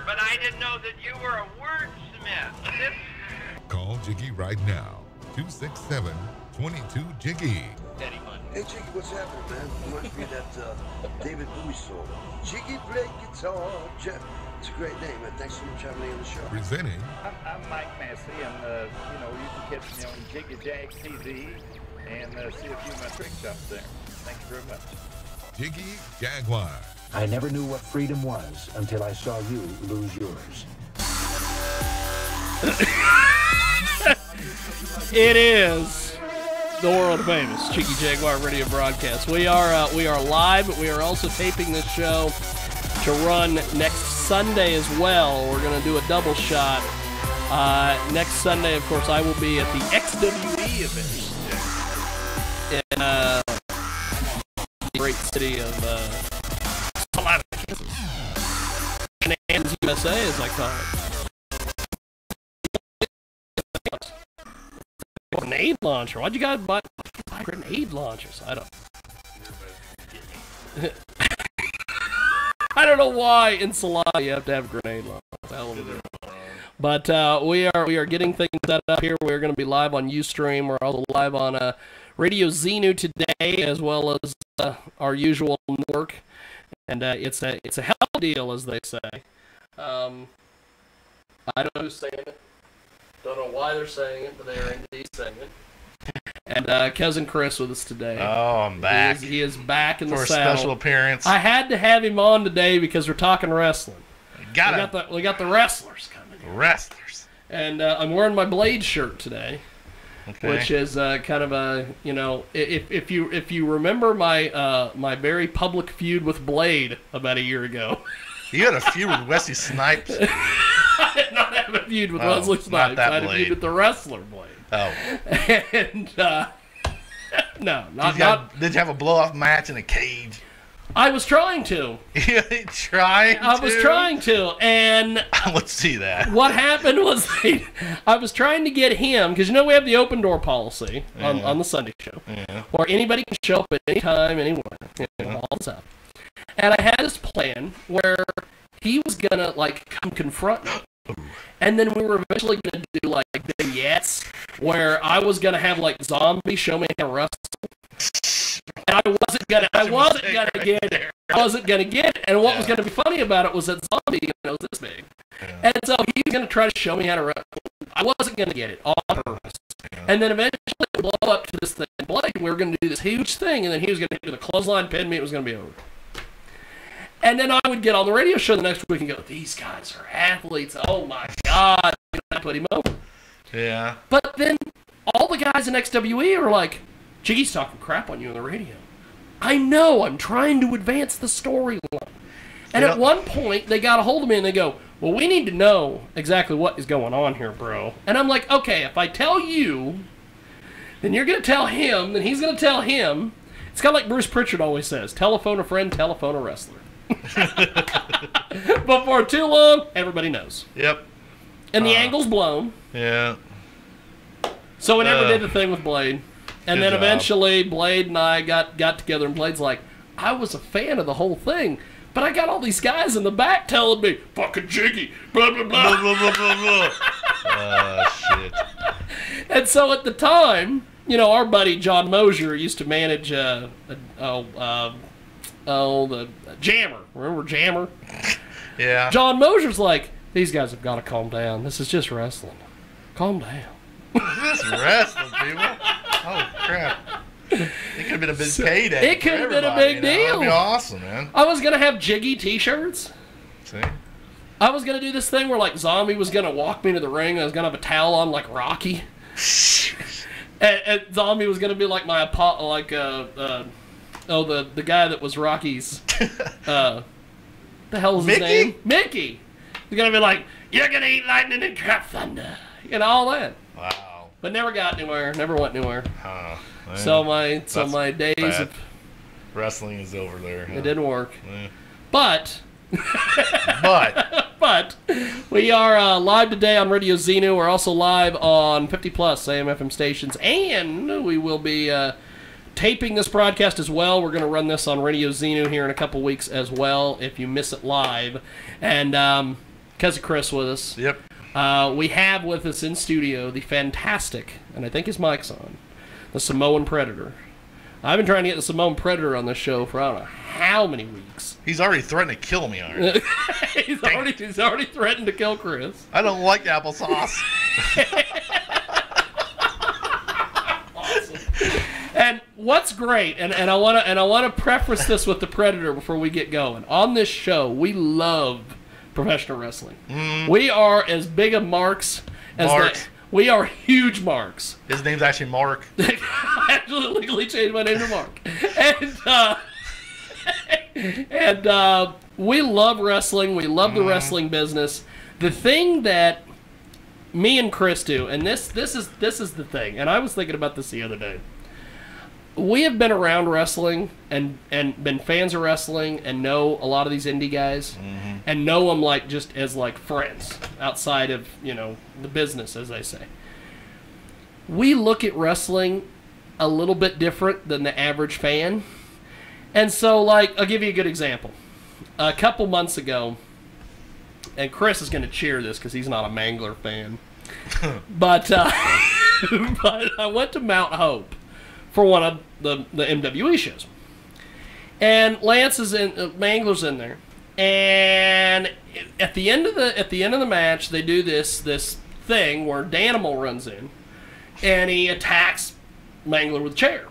but I didn't know that you were a wordsmith. Call Jiggy right now. 267-22-JIGGY. Daddy Money. Hey, Jiggy, what's happening, man? Reminds me of that David Bowie song. Jiggy play guitar. It's a great name, man. Thanks so much for having me on the show. Presenting. I'm Mike Massey, and you can catch me on Jiggy Jag TV and see a few of my trick shots there. Thank you very much. Jiggy Jaguar. I never knew what freedom was until I saw you lose yours. It is the world famous Jiggy Jaguar radio broadcast. We are live, but we are also taping this show to run next Sunday as well. We're going to do a double shot. Next Sunday, of course, I will be at the XWE event in the great city of Salina, Kansas. Shenanigans, USA, as I call it. Grenade launcher. Why'd you guys buy grenade launchers? I don't know why in Salina you have to have grenade launchers. But we are getting things set up here. We're going to be live on Ustream. We're also live on Radio Xenu today, as well as our usual network. And it's a hell of a deal, as they say. I don't know who's saying it. Don't know why they're saying it, but they are indeed saying it. And Cousin Chris with us today. Oh, I'm back. He is back in the saddle. For a special appearance. I had to have him on today because we're talking wrestling. We got the wrestlers coming in. Wrestlers. And I'm wearing my Blade shirt today. Okay. Which is kind of a, if you remember my very public feud with Blade about a year ago. You had a feud with Wesley Snipes. I did not have a feud with Wesley Snipes. I had a feud with the wrestler Blade. Oh. And no, Did you have a blow-off match in a cage? I was trying to. I was trying to, and let's see that. What happened was I was trying to get him, because we have the open door policy on the Sunday show, where anybody can show up at any time, anywhere, all the time. And I had this plan where he was gonna come confront me, and then we were eventually gonna do vignettes where I was gonna have Zombie show me how to wrestle. And I wasn't gonna get it. And what was gonna be funny about it was that Zombie was this big, and so he was gonna try to show me how to wrestle. I wasn't gonna get it on purpose. And then eventually it would blow up to this thing, Blake, and we were gonna do this huge thing, and then he was gonna hit the clothesline, pin me, it was gonna be over. And then I would get on the radio show the next week and go, these guys are athletes. Oh my God, I put him over. Yeah. But then all the guys in XWE are like, Jiggy's talking crap on you on the radio. I know, I'm trying to advance the storyline. And at one point, they got a hold of me and they go, well, we need to know exactly what is going on here, bro. And I'm like, okay, if I tell you, then you're going to tell him, then he's going to tell him. It's kind of like Bruce Pritchard always says, telephone a friend, telephone a wrestler. But for too long, everybody knows. Yep. And the angle's blown. Yeah. So we never did the thing with Blade. And Good then job. eventually, Blade and I got together, and Blade's like, I was a fan of the whole thing, but I got all these guys in the back telling me, fucking Jiggy, blah, blah, blah. Blah, blah, blah, blah. Shit. And so at the time, our buddy John Mosier used to manage, the Jammer. Remember Jammer? Yeah. John Mosier's like, these guys have got to calm down. This is just wrestling. Calm down. This wrestling, people. Oh, crap. It could have been a big payday. It could have been a big deal. That'd be awesome, man. I was going to have Jiggy t-shirts. See? I was going to do this thing where, Zombie was going to walk me to the ring, and I was going to have a towel on like Rocky. and Zombie was going to be like my, the guy that was Rocky's, the hell is his name? Mickey. He's going to be like, you're going to eat lightning and trap thunder. All that. Wow. But never got anywhere, never went anywhere. Huh. So my days bad. of wrestling is over there. Huh? It didn't work. Yeah. But But we are live today on Radio Xenu. We're also live on 50 plus AM/FM stations, and we will be taping this broadcast as well. We're going to run this on Radio Xenu here in a couple weeks as well, if you miss it live. And because of Chris with us, Yep. we have with us in studio the fantastic, and I think his mic's on, the Samoan Predator. I've been trying to get the Samoan Predator on this show for I don't know how many weeks. He's already threatened to kill me already. he's already threatened to kill Chris. I don't like applesauce. Awesome. And what's great, and I want to preface this with the Predator before we get going. On this show, we love professional wrestling. We are as big of marks as Marks. we are huge marks. His name's actually Mark. I actually legally changed my name to Mark. And we love wrestling. We love the wrestling business. The thing that me and Chris do, and this is the thing, and I was thinking about this the other day. We have been around wrestling and been fans of wrestling and know a lot of these indie guys and know them like just as like friends outside of, the business, as they say. We look at wrestling a little bit different than the average fan. And so, like, I'll give you a good example. A couple months ago, and Chris is going to cheer this because he's not a Mangler fan, but but I went to Mount Hope for one of the MWE shows. And Lance is in, Mangler's in there. And at the end of the match, they do this thing where Danimal runs in and he attacks Mangler with a chair.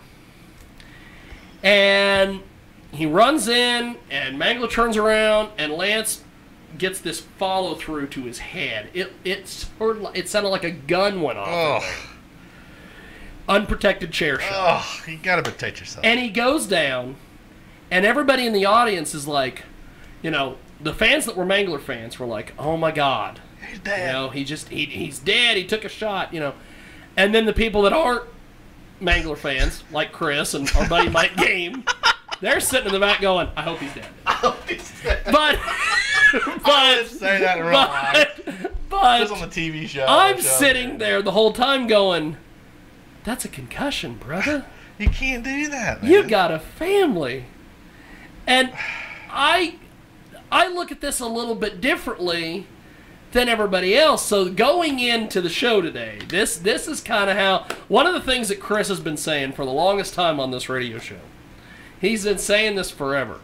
And he runs in and Mangler turns around and Lance gets this follow through to his head. It sounded like a gun went off. Oh. Unprotected chair shot. Oh, you gotta protect yourself. And he goes down, and everybody in the audience is like, the fans that were Mangler fans were like, oh my God. He's dead. He's dead. He took a shot, And then the people that aren't Mangler fans, like Chris and our buddy Mike Game, they're sitting in the back going, I hope he's dead. I hope he's dead. But I would say that in real life. But Just on the TV show. I'm sitting there the whole time going, that's a concussion, brother. You can't do that, man. You got a family. And I look at this a little bit differently than everybody else. So going into the show today, this is kind of how, one of the things that Chris has been saying for the longest time on this radio show. He's been saying this forever.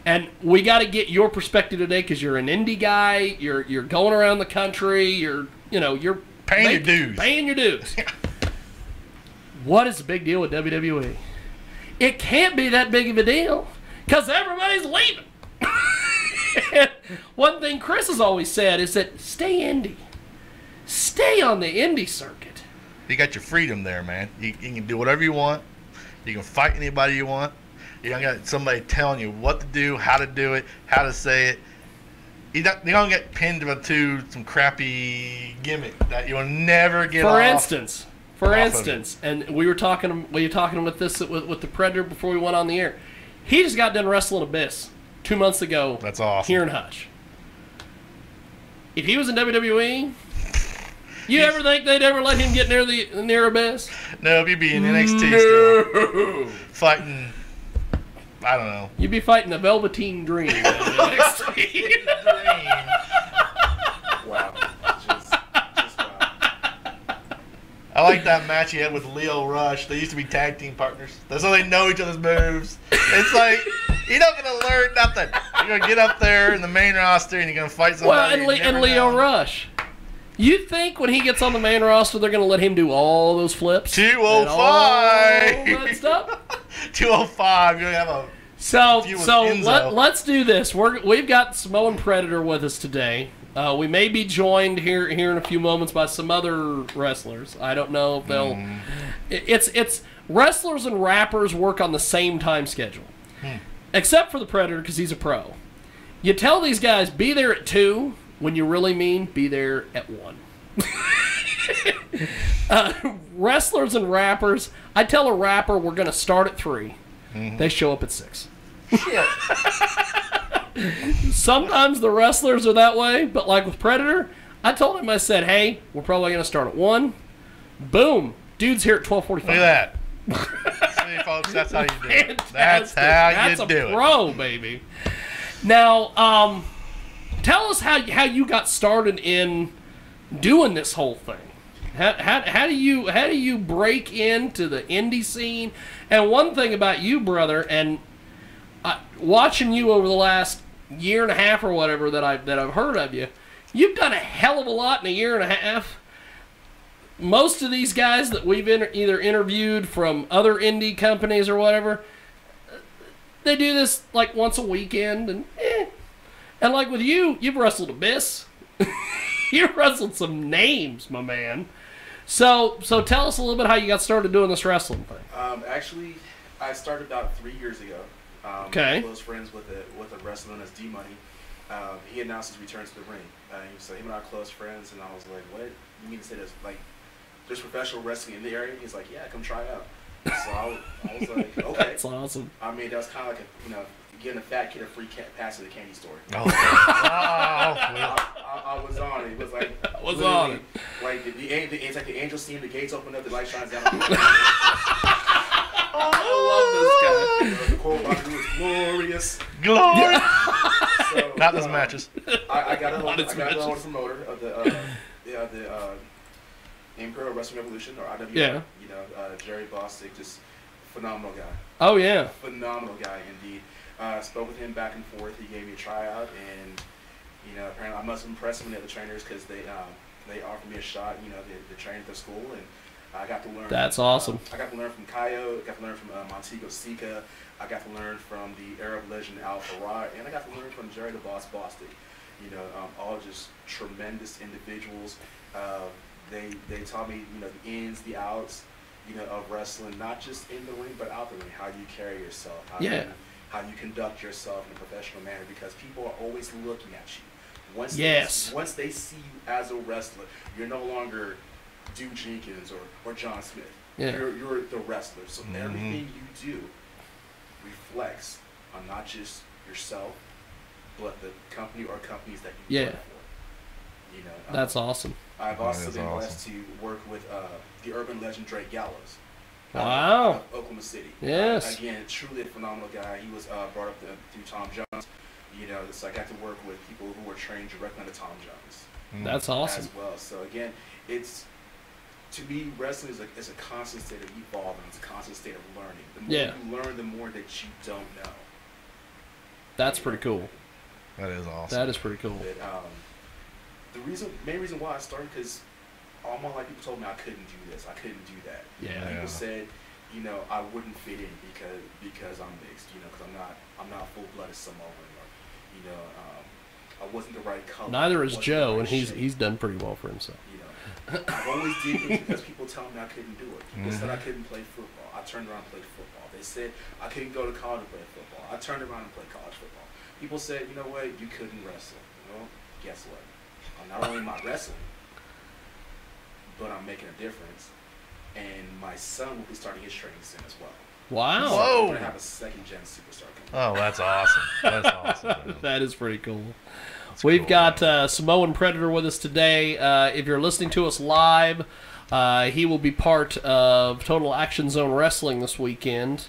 And we got to get your perspective today because you're an indie guy, you're going around the country, you're paying your dues. Paying your dues. What is the big deal with WWE? It can't be that big of a deal because everybody's leaving. And one thing Chris has always said is that stay indie. Stay on the indie circuit. You got your freedom there, man. You can do whatever you want. You can fight anybody you want. You don't got somebody telling you what to do, how to do it, how to say it. You don't get pinned to some crappy gimmick that you'll never get off. For instance, and we were talking with this with the Predator before we went on the air. He just got done wrestling Abyss 2 months ago. That's awesome. Here in Hutch. If he was in WWE, you ever think they'd ever let him get near Abyss? No, he'd be in NXT still. Fighting, I don't know. You'd be fighting the Velveteen Dream in NXT. Wow. Just wow. I like that match he had with Leo Rush. They used to be tag team partners. That's how they know each other's moves. It's like, you're not going to learn nothing. You're going to get up there in the main roster and you're going to fight somebody. Well, and Leo Rush. You think when he gets on the main roster, they're going to let him do all those flips? 205. All that stuff? 205. You're going to have a... So let's do this. We've got Samoan Predator with us today. We may be joined here in a few moments by some other wrestlers. I don't know if they'll. It's wrestlers and rappers work on the same time schedule, except for the Predator because he's a pro. You tell these guys be there at 2 when you really mean be there at 1. Wrestlers and rappers. I tell a rapper we're going to start at 3. They show up at 6. Sometimes the wrestlers are that way, but like with Predator, I told him, I said, hey, we're probably going to start at 1. Boom. Dude's here at 12:45. Look at that. See? telling you, folks, that's how you do it. Fantastic. That's how you do That's a it. pro, baby. Now, tell us how you got started in doing this whole thing. How do you break into the indie scene? And one thing about you, brother, and watching you over the last year and a half or whatever that I've heard of you, you've done a hell of a lot in a year and a half. Most of these guys that we've either interviewed from other indie companies or whatever, they do this like once a weekend, and like with you, you've wrestled Abyss. You've wrestled some names, my man. So tell us a little bit how you got started doing this wrestling thing. Actually, I started about 3 years ago. Okay. Close friends with a wrestler known as D Money. He announced his return to the ring. So him and I are close friends, and I was like, "What? You mean to say there's professional wrestling in the area?" He's like, "Yeah, come try out." So I was like, "Okay." That's awesome. I mean, that was kind of like giving a fat kid a free pass to the candy store. Oh, I was on it. It was like was on it. Like it's like the angels see him, the gates open up, the light shines down. I love this guy. The quote about who is glorious. glory. So, Not those matches. I got a hold of matches. the promoter of the Imperial Wrestling Revolution, or IWR. Yeah. Jerry Bostic, just phenomenal guy. Oh yeah. Phenomenal guy indeed. Spoke with him back and forth. He gave me a tryout, and apparently I must impress some of the other trainers because they offered me a shot. To train at their school, and I got to learn. That's awesome. I got to learn from Kaio. I got to learn from Montego Sika. I got to learn from the Arab legend Al Farad, and I got to learn from Jerry the Boss Bostic. All just tremendous individuals. They taught me the ins, the outs, of wrestling, not just in the ring but out the ring. How you carry yourself. How you conduct yourself in a professional manner, because people are always looking at you. Once they see you as a wrestler, you're no longer Duke Jenkins or John Smith. Yeah. You're the wrestler. So everything you do reflects on not just yourself, but the company or companies that you work for. That's awesome. I've also been blessed to work with the urban legend Drake Gallows. Wow. Out of Oklahoma City. Yes. Again, truly a phenomenal guy. He was brought up through Tom Jones. So I got to work with people who were trained directly under Tom Jones. That's awesome. As well. So again, to me, wrestling is a constant state of evolving. It's a constant state of learning. The more you learn, the more that you don't know. That's pretty cool. That is awesome. That is pretty cool. But, the main reason why I started, because all my life people told me I couldn't do this, I couldn't do that. Yeah. People said, I wouldn't fit in because I'm mixed, because I'm not full-blooded Samoan, or, I wasn't the right color. Neither is Joe, and he's done pretty well for himself. I've always did things because people tell me I couldn't do it. People said I couldn't play football. I turned around and played football. They said I couldn't go to college and play football. I turned around and played college football. People said, you know what, you couldn't wrestle. Well, guess what? I'm not only not wrestling, but I'm making a difference. And my son will be starting his training soon as well. Wow. So we're going to have a second-gen superstar coming. Oh, that's awesome. That's awesome. Man. That is pretty cool. That's We've cool, got Samoan Predator with us today. If you're listening to us live, he will be part of Total Action Zone Wrestling this weekend.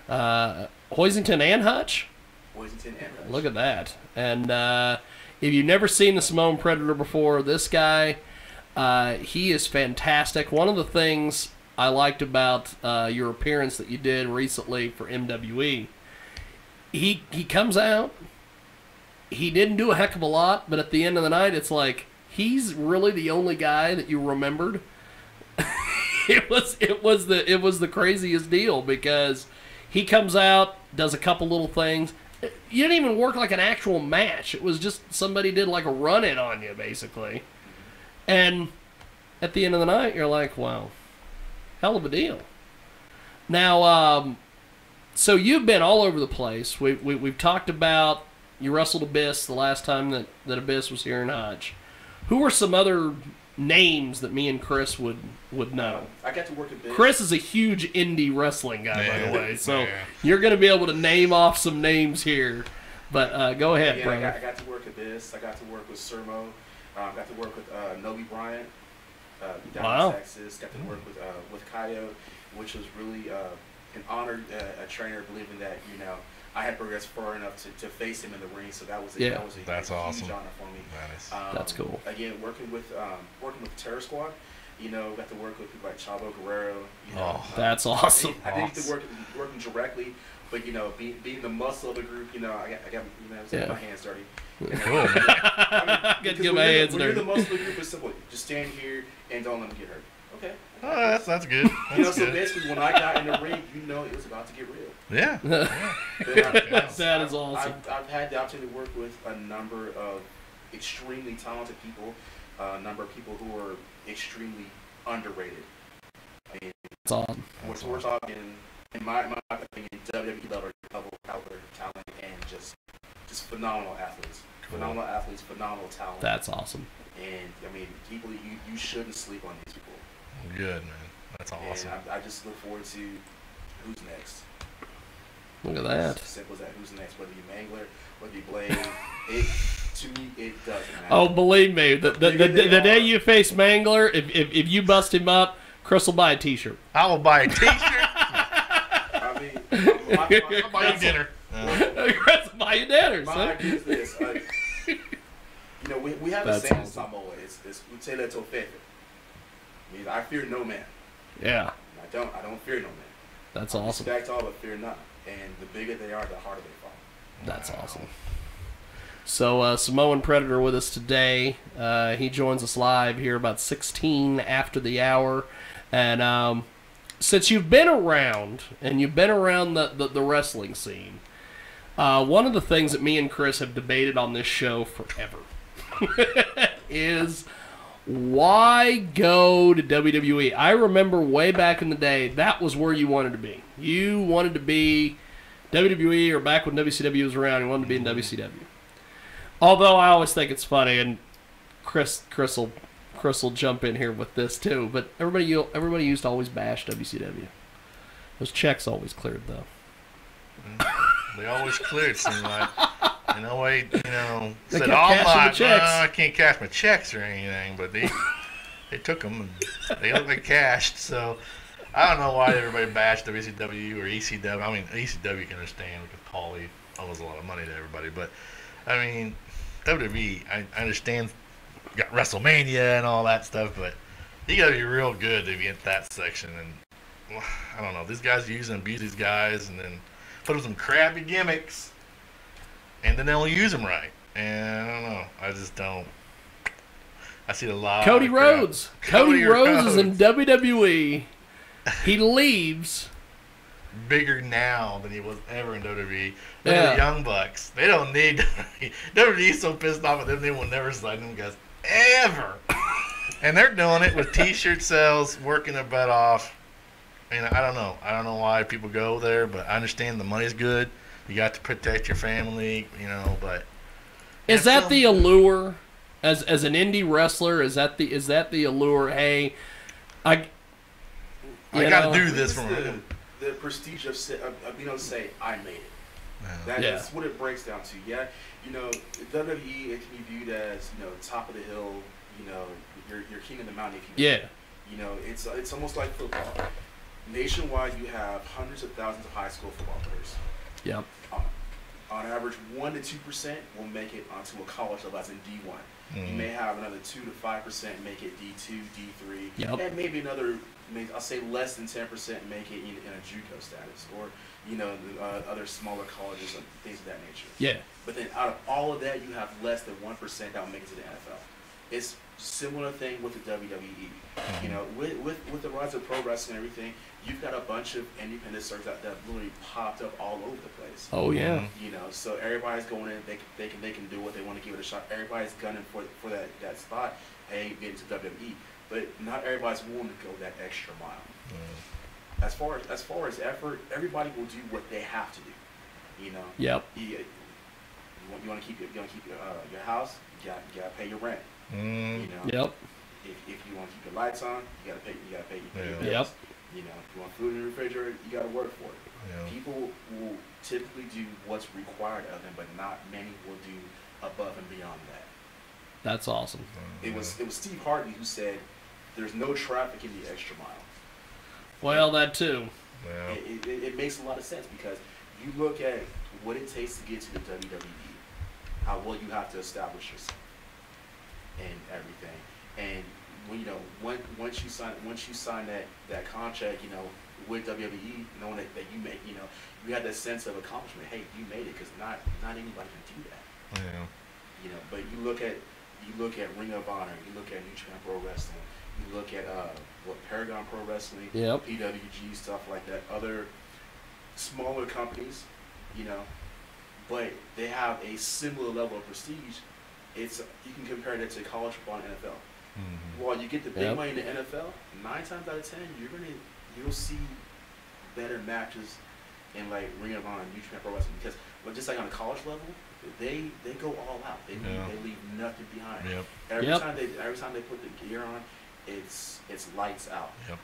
Hoisington and Hutch? Hoisington and Hutch. Look at that. And if you've never seen the Samoan Predator before, this guy, he is fantastic. One of the things I liked about your appearance that you did recently for MWE, he comes out, he didn't do a heck of a lot, but at the end of the night, it's like, he's really the only guy that you remembered. It was the craziest deal, because he comes out, does a couple little things. You didn't even work like an actual match. It was just somebody did like a run-in on you, basically. And at the end of the night, you're like, wow, hell of a deal. Now, so you've been all over the place. We've talked about you wrestled Abyss the last time that Abyss was here in Hodge. Who are some other names that me and Chris would know? I got to work Abyss. Chris is a huge indie wrestling guy, by the way, so you're going to be able to name off some names here. But go ahead, bro. I got to work Abyss. I got to work with Sermo. Got to work with Nobi Bryant down in Texas. Got to work with Kaio, which was really and honored a trainer believing that I had progressed far enough to face him in the ring. So that was a that's huge awesome. honor for me. That's cool. Again, working with Terror Squad, got to work with people like Chavo Guerrero. That's awesome. I didn't get to work them directly, but being the muscle of the group, I got my hands dirty. Cool. I got to get my hands when dirty. you're the muscle of the group, it's simple. Just stand here and don't let them get hurt. Okay. Oh, that's good. That's so good. basically, when I got in the ring, it was about to get real. Yeah. That is awesome. I've had the opportunity to work with a number of extremely talented people, a number of people who are extremely underrated. I mean, That's awesome. We're talking, in my opinion, WWE level caliber talent and just phenomenal athletes. Cool. Phenomenal athletes, phenomenal talent. That's awesome. And I mean, people, you shouldn't sleep on these people. Good, man. That's awesome. And I just look forward to who's next. Look at that. Simple as that. Who's next? Whether you Mangler, whether you Blade, to me, it doesn't matter. Oh, believe me, the day you face Mangler, if you bust him up, Chris will buy a T-shirt. I will buy a T-shirt. I mean, I'll buy you dinner. Chris will buy you dinner. My idea is this. We have a saying in Samoa. It's Utele Tofefe. Means I fear no man. Yeah. I don't fear no man. That's awesome. Respect all, but fear none. And the bigger they are, the harder they fall. That's awesome. So Samoan Predator with us today. He joins us live here about 16 after the hour. And since you've been around, and you've been around the wrestling scene, one of the things that me and Chris have debated on this show forever is why go to WWE? I remember way back in the day, that was where you wanted to be. You wanted to be WWE, or back when WCW was around, you wanted to be in WCW. Although I always think it's funny, and Chris will jump in here with this too, but everybody used to always bash WCW. Those checks always cleared, though. They always cleared, seemed like. And nobody, They said, kept "Oh cashing my, the checks." I can't cash my checks or anything," but they took them and they looked like cashed. So I don't know why everybody bashed WCW or ECW. I mean, ECW can understand because Paulie owes a lot of money to everybody, but I mean, WWE, I understand. You got WrestleMania and all that stuff, but you got to be real good to get that section. And I don't know, these guys use and abuse these guys, and then put them some crappy gimmicks, and then they don't use them right. And I don't know. I just don't. I see a lot. Cody of crap. Rhodes. Cody Rhodes is in WWE. He leaves. Bigger now than he was ever in WWE. Look Yeah. at the Young Bucks. They don't need WWE. WWE's so pissed off at them, they will never sign them guys ever. And they're doing it with T-shirt sales, working their butt off. And I don't know. I don't know why people go there, but I understand the money's good. You got to protect your family, but Is that the allure as an indie wrestler? Is that the allure? Hey, I got to do this It's for me. the prestige of being able to say, I made it. Yeah. That's what it breaks down to. Yeah, WWE, it can be viewed as top of the hill. You're king of the mountain if you. Yeah. It's almost like football. Nationwide, you have hundreds of thousands of high school football players. Yep. On average, 1% to 2% will make it onto a college level, as in D1. Mm-hmm. You may have another 2 to 5% make it D2, D3, Yep. and maybe another, I'll say less than 10% make it in a JUCO status, or other smaller colleges and things of that nature. Yeah. But then out of all of that, you have less than 1% that will make it to the NFL. It's similar thing with the WWE. With the rise of pro wrestling and everything, you've got a bunch of independent circuits that literally popped up all over the place. Oh yeah. So everybody's going in. They can do what they want to give it a shot. Everybody's gunning for that spot. Hey, get into WWE, but not everybody's willing to go that extra mile. As far as effort, everybody will do what they have to do. Yep. You want to keep your house. You gotta pay your rent. Yep. If you want to keep your lights on, you gotta pay your bills. Yep. If you want food in the refrigerator, you gotta work for it. Yeah. People will typically do what's required of them, but not many will do above and beyond that. That's awesome. It was Steve Harvey who said, "There's no traffic in the extra mile." Well, that too. Yeah. It makes a lot of sense because you look at what it takes to get to the WWE, how well you have to establish yourself and everything. And when, once you sign that contract, with WWE, knowing that you make, you have that sense of accomplishment. Hey, you made it, because not anybody can do that. Yeah. But you look at Ring of Honor, you look at New Japan Pro Wrestling, you look at Paragon Pro Wrestling, Yep. PWG, stuff like that, other smaller companies, but they have a similar level of prestige. You can compare that to college football and NFL. Mm-hmm. While you get the big Yep. money in the NFL, 9 times out of 10, you'll see better matches in like Ring of Honor, New Japan Pro Wrestling, because just like on a college level, they go all out. They leave nothing behind. Yep. Every time they put the gear on, it's lights out. Yep.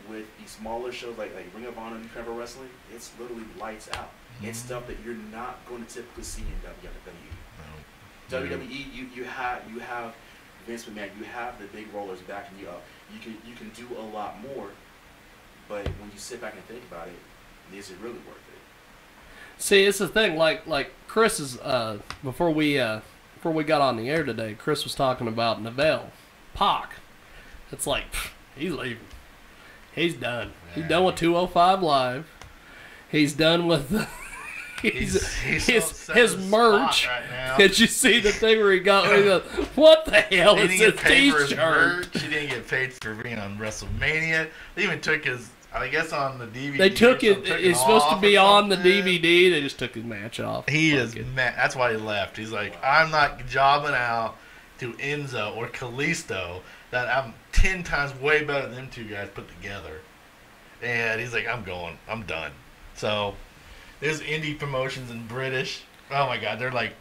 With these smaller shows like Ring of Honor, New Japan Pro Wrestling, it's literally lights out. Mm-hmm. It's stuff that you're not going to typically see in WWE. No. WWE, you have Vince McMahon, you have the big rollers backing you up. You can do a lot more, but when you sit back and think about it, is it really worth it? See, it's the thing. Like Chris is before we got on the air today, Chris was talking about Neville, Pac. It's like he's leaving. He's done. Yeah. He's done with 205 Live. He's done with the. His merch. Right. Did you see the thing where he goes, what the hell is this t-shirt? He didn't get paid for being on WrestleMania. They even took his, I guess, on the DVD. They took it. It's supposed to be on the DVD. They just took his match off. He is mad. That's why he left. He's like, I'm not jobbing out to Enzo or Kalisto. That I'm 10 times way better than them two guys put together. And he's like, I'm going. I'm done. So there's indie promotions in British. Oh my God, they're like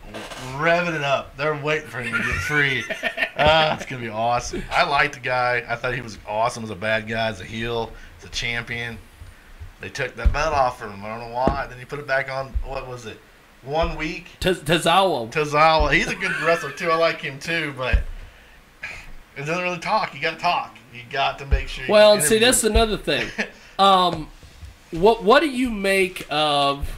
revving it up. They're waiting for him to get free. It's gonna be awesome. I like the guy. I thought he was awesome as a bad guy, as a heel, as a champion. They took that belt off from him. I don't know why. Then he put it back on. What was it? 1 week. Tozawa. He's a good wrestler too. I like him too, but it doesn't really talk. You got to talk. You got to make sure. Well, and see, that's another thing. What do you make of?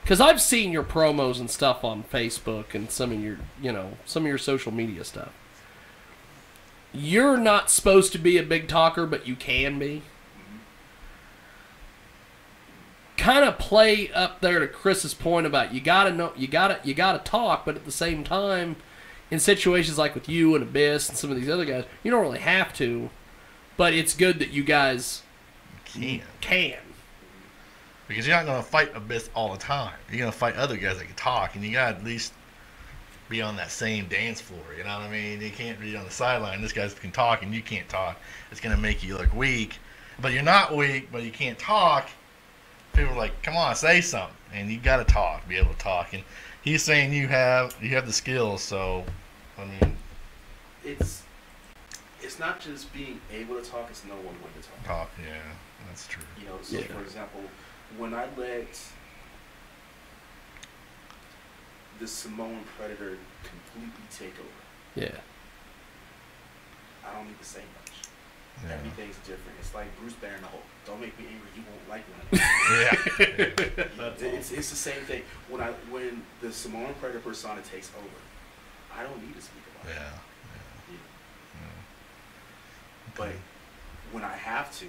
Because I've seen your promos and stuff on Facebook and some of your social media stuff. You're not supposed to be a big talker, but you can be. Kind of play up there to Chris's point about you gotta talk, but at the same time, in situations like with you and Abyss and some of these other guys, you don't really have to. But it's good that you guys can. Because you're not going to fight Abyss all the time. You're going to fight other guys that can talk, and you got to at least be on that same dance floor. You know what I mean? You can't be on the sideline. This guy can talk, and you can't talk. It's going to make you look weak. But you're not weak, but you can't talk. People are like, come on, say something. And you got to talk, be able to talk. And he's saying you have the skills, so, I mean. It's not just being able to talk, it's knowing when to talk. Talk, yeah, that's true. For example, when I let the Samoan Predator completely take over, yeah, I don't need to say much. Yeah. Everything's different. It's like Bruce Banner and the Hulk. Don't make me angry. You won't like me. Yeah. It's the same thing. When the Samoan Predator persona takes over, I don't need to speak about it. Yeah. But when I have to,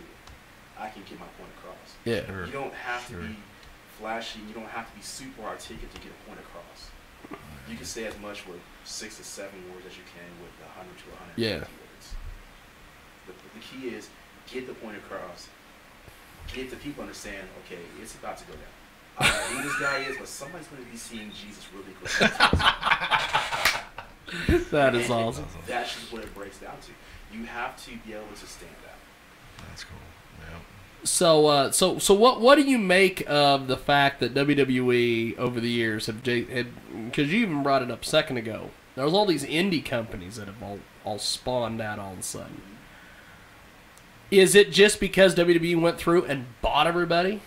I can get my point across. Yeah. You don't have to be flashy. You don't have to be super articulate to get a point across. You can say as much with 6 to 7 words as you can with 100 to 150 words. The key is get the point across. Get the people understand, okay, it's about to go down. I don't know who this guy is, but somebody's going to be seeing Jesus really quick. That is awesome. That's just what it breaks down to. You have to be able to stand out. That's cool. So, Yeah. so what do you make of the fact that WWE over the years have, because you even brought it up a second ago, there's all these indie companies that have all spawned out all of a sudden. Is it just because WWE went through and bought everybody?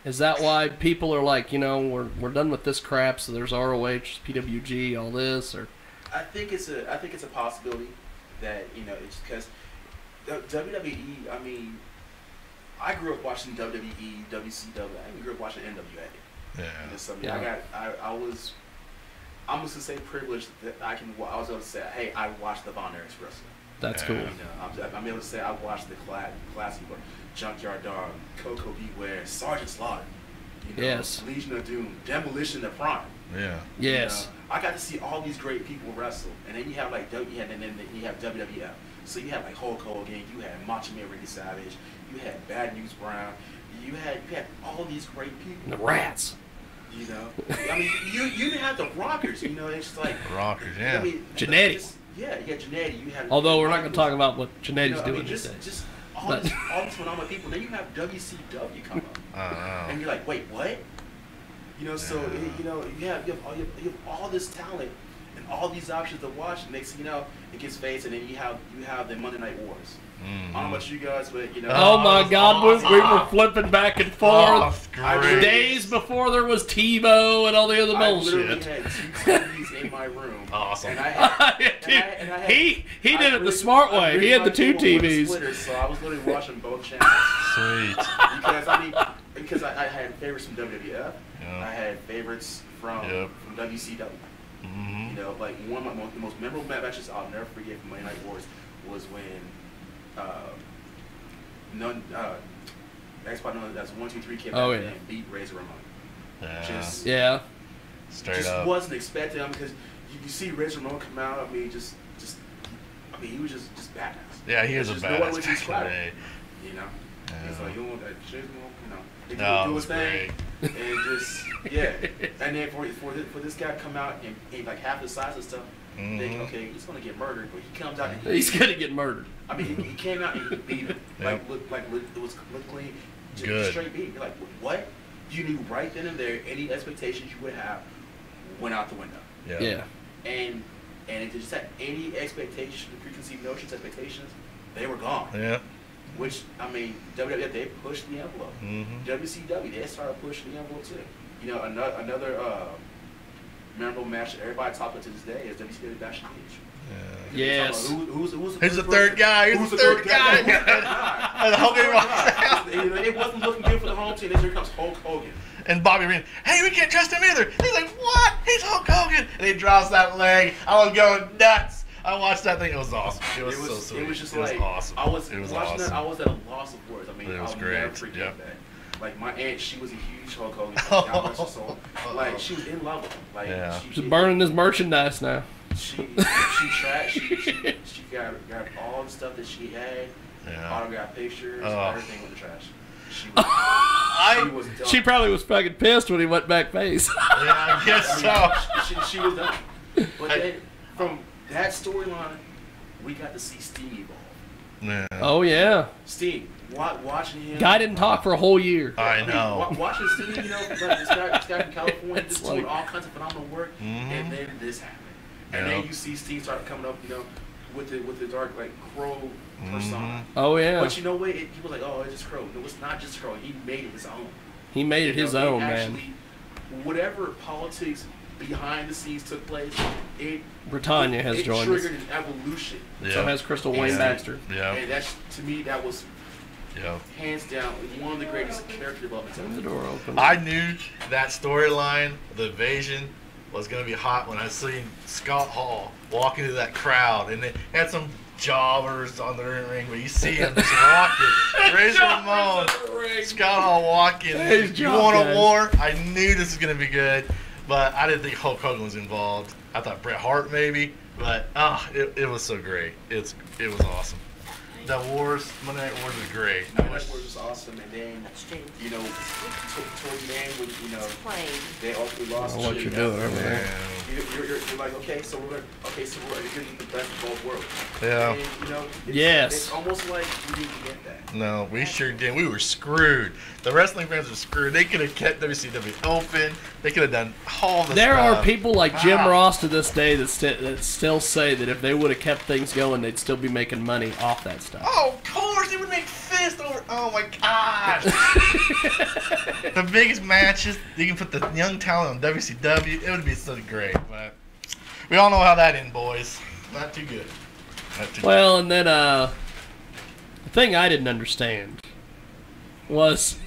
Is that why people are like, we're done with this crap? So there's ROH, PWG, all this, or? I think it's a possibility that it's because WWE. I mean, I grew up watching WWE, WCW. I even grew up watching NWA. Yeah. You know, so Yeah. I'm just to say privileged that I was able to say, hey, I watched the Von Erichs wrestling. That's Yeah. cool. You know, I'm able to say I watched the classic one, Junkyard Dog, Coco Beware, Sergeant Slaughter. You know, Yes. Legion of Doom, Demolition of Prime. Yeah. Yes. You know, I got to see all these great people wrestle, and then you have like and then you have WWF. So you had like Hulk Hogan, you had Macho Man Randy Savage, you had Bad News Brown, you had all these great people. The Rats. You know, I mean, you even had the Rockers. You know, it's just like Rockers, yeah. I mean, Jannetty. Yeah, you had Jannetty. You had. Although we're not going to talk about what Jannetty's you know, doing I mean, these days. just all these phenomenal people. Then you have WCW come up, and you're like, wait, what? You know, so you know, you have all this talent and all these options to watch. And next thing you know, it gets phased, and then you have the Monday Night Wars. I don't know about you guys, but you know. Oh my God, awesome. we were flipping back and forth. great. Days before there was TiVo and all the other I literally bullshit. had 2 TVs in my room. Awesome. And I had, He did it the smart way. He had the 2 TVs. Splitters, so I was literally watching both channels. Sweet. Because I had favorites from WWF. Yeah. I had favorites from WCW. You know, like one of the most memorable matches I'll never forget from Monday Night Wars was when X-Pac known as 1, 2, 3 came out and beat Razor Ramon. Yeah. Straight up. Wasn't expecting him because you see Razor Ramon come out. I mean, he was just badass. Yeah, he was a no one was badass. described it, you know. He's like, you want that shit, you know. He do his thing, and just and then for this guy to come out and like half the size and stuff. Think, okay, he's gonna get murdered, but he comes out and He's gonna get murdered. I mean, he came out and he beat him. Like it was clean, just straight beat. You're like, what? You knew right then and there any expectations you would have went out the window. Yeah. And it just had any expectations, preconceived notions, expectations, they were gone. Yeah. Which, I mean, WWF, they pushed the envelope. WCW, they started pushing the envelope too. You know, another memorable match that everybody talks about to this day is WCW Bash in Cage. Yes. Who's the third guy? Who's the third guy? And Hogan walks out. It wasn't looking good for the home team. Then here comes Hulk Hogan. And Bobby Roode, hey, we can't trust him either. He's like, what? He's Hulk Hogan. And he drops that leg. I was going nuts. I watched that thing. It was awesome. It was so sweet. It was just it was like, awesome. I was it was watching awesome. that. I was at a loss of words. I mean, It was I'll great. never forget that. Like my aunt, she was a huge Hulk Hogan fan. God rest her soul. Like she was in love with him. Like She's burning his merchandise now. She got all the stuff that she had, autographed pictures, everything in the trash. She probably was fucking pissed when he went back face. Yeah, I guess so. She was done. But then from that storyline, we got to see Steve evolve. Yeah. Oh yeah. Steve, watching him. Guy didn't talk for a whole year. I know. Watching Steve, you know, like this guy from California, just doing all kinds of phenomenal work, and then this happened. And then you see Steve start coming up, you know, with the dark like crow persona. Oh yeah. But you know what? He was like, oh, it's just crow. No, it's not just crow. He made it his own. He made it his own, actually, man. Whatever politics behind the scenes took place, Britannia has joined us. It triggered an evolution. Yeah. So has Crystal Wayne Baxter. Yeah. And that's, to me, that was hands down one of the greatest character developments ever. The door open. I knew that storyline, the invasion, was going to be hot when I seen Scott Hall walk into that crowd, and they had some jobbers on the ring, but you see him just walking. Razor Ramon, Scott Hall walking. You want a war? I knew this was going to be good, but I didn't think Hulk Hogan was involved. I thought Bret Hart maybe, but it was so great. It was awesome. The Wars, Monday Night Wars was great. Monday Night Wars was awesome, and then, you know, toward the end, when, you know, they ultimately lost. What you're doing over there. You're like, okay, so we're getting the best of both worlds. Yeah. And, you know, it's almost like we didn't get that. No, we sure did. We were screwed. The wrestling fans were screwed. They could have kept WCW open. They could have done all the There stuff. are people like Jim Ross to this day that still say that if they would have kept things going, they'd still be making money off that stuff. Oh, of course, they would make fists over. Oh my gosh! The biggest matches. You can put the young talent on WCW. It would be so great, but we all know how that ended, boys. Not too good. Well, and then the thing I didn't understand was